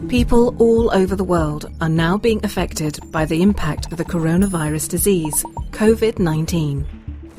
People all over the world are now being affected by the impact of the coronavirus disease, Covid-19.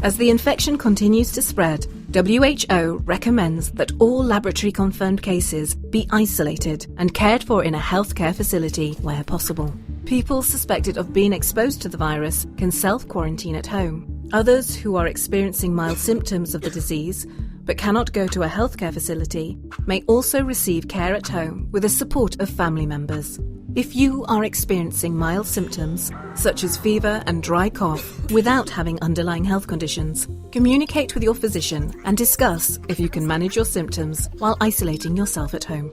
As the infection continues to spread, WHO recommends that all laboratory-confirmed cases be isolated and cared for in a healthcare facility where possible. People suspected of being exposed to the virus can self-quarantine at home. Others who are experiencing mild symptoms of the disease but cannot go to a healthcare facility may also receive care at home with the support of family members. If you are experiencing mild symptoms, such as fever and dry cough, without having underlying health conditions, communicate with your physician and discuss if you can manage your symptoms while isolating yourself at home.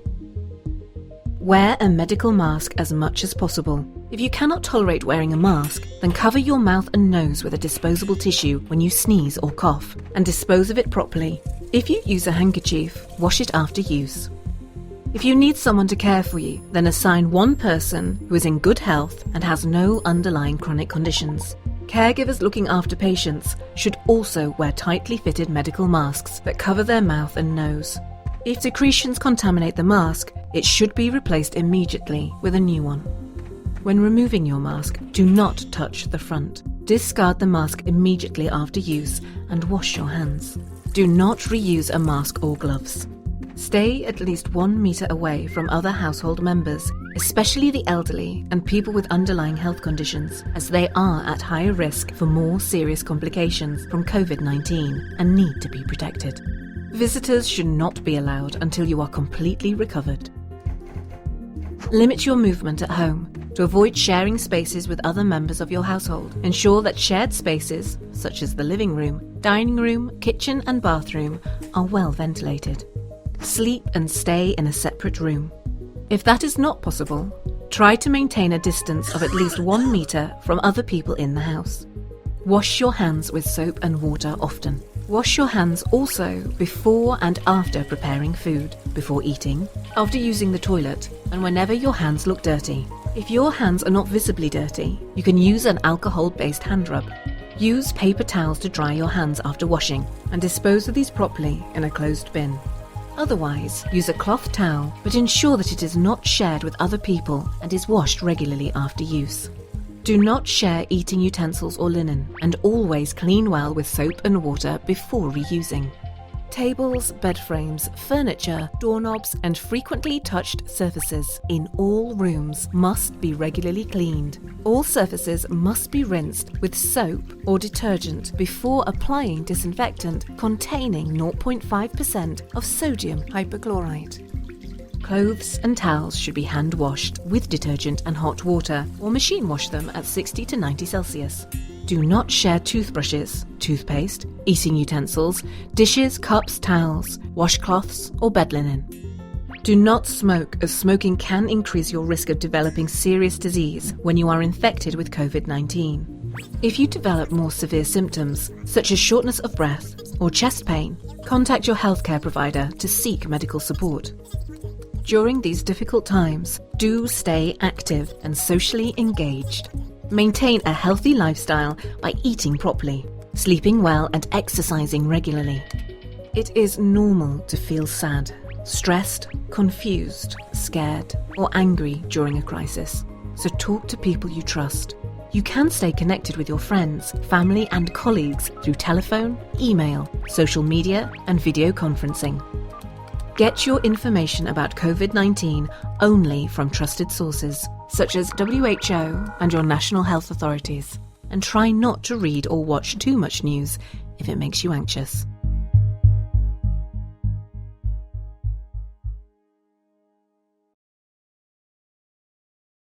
Wear a medical mask as much as possible. If you cannot tolerate wearing a mask, then cover your mouth and nose with a disposable tissue when you sneeze or cough, and dispose of it properly. If you use a handkerchief, wash it after use. If you need someone to care for you, then assign one person who is in good health and has no underlying chronic conditions. Caregivers looking after patients should also wear tightly fitted medical masks that cover their mouth and nose. If secretions contaminate the mask, it should be replaced immediately with a new one. When removing your mask, do not touch the front. Discard the mask immediately after use and wash your hands. Do not reuse a mask or gloves. Stay at least 1 meter away from other household members, especially the elderly and people with underlying health conditions, as they are at higher risk for more serious complications from COVID-19 and need to be protected. Visitors should not be allowed until you are completely recovered. Limit your movement at home. To avoid sharing spaces with other members of your household, ensure that shared spaces, such as the living room, dining room, kitchen and bathroom, are well ventilated. Sleep and stay in a separate room. If that is not possible, try to maintain a distance of at least 1 meter from other people in the house. Wash your hands with soap and water often. Wash your hands also before and after preparing food, before eating, after using the toilet, and whenever your hands look dirty. If your hands are not visibly dirty, you can use an alcohol-based hand rub. Use paper towels to dry your hands after washing and dispose of these properly in a closed bin. Otherwise, use a cloth towel, but ensure that it is not shared with other people and is washed regularly after use. Do not share eating utensils or linen, and always clean well with soap and water before reusing. Tables, bed frames, furniture, doorknobs, and frequently touched surfaces in all rooms must be regularly cleaned. All surfaces must be rinsed with soap or detergent before applying disinfectant containing 0.5% of sodium hypochlorite. Clothes and towels should be hand washed with detergent and hot water, or machine wash them at 60 to 90 Celsius. Do not share toothbrushes, toothpaste, eating utensils, dishes, cups, towels, washcloths, or bed linen. Do not smoke, as smoking can increase your risk of developing serious disease when you are infected with COVID-19. If you develop more severe symptoms, such as shortness of breath or chest pain, contact your healthcare provider to seek medical support. During these difficult times, do stay active and socially engaged. Maintain a healthy lifestyle by eating properly, sleeping well and exercising regularly. It is normal to feel sad, stressed, confused, scared, or angry during a crisis. So talk to people you trust. You can stay connected with your friends, family and colleagues through telephone, email, social media and video conferencing. Get your information about COVID-19 only from trusted sources, such as WHO and your national health authorities, and try not to read or watch too much news if it makes you anxious.